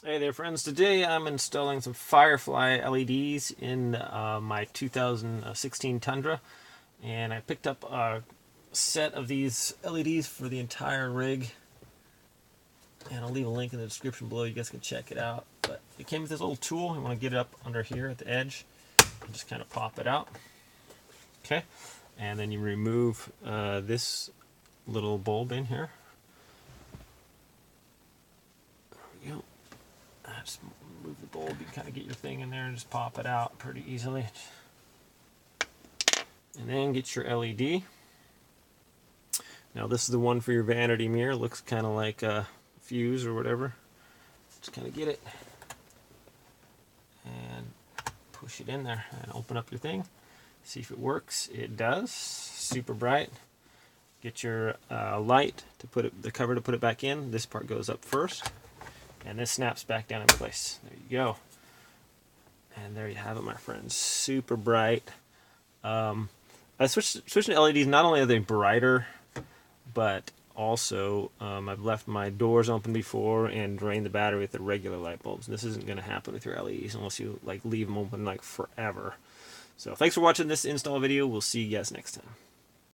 Hey there friends, today I'm installing some Firefly LEDs in my 2016 Tundra, and I picked up a set of these LEDs for the entire rig, and I'll leave a link in the description below, you guys can check it out. But it came with this little tool. You want to get it up under here at the edge and just kind of pop it out. Okay, and then you remove this little bulb in here. There we go. Just move the bulb, you can kind of get your thing in there and just pop it out pretty easily. And then get your LED. Now this is the one for your vanity mirror. It looks kind of like a fuse or whatever. Just kind of get it and push it in there and open up your thing. See if it works. It does. Super bright. Get your light to put it, the cover to put it back in. This part goes up first. And this snaps back down in place. There you go. And there you have it, my friends. Super bright. I switched to LEDs. Not only are they brighter, but also I've left my doors open before and drained the battery with the regular light bulbs. This isn't going to happen with your LEDs unless you leave them open forever. So thanks for watching this install video. We'll see you guys next time.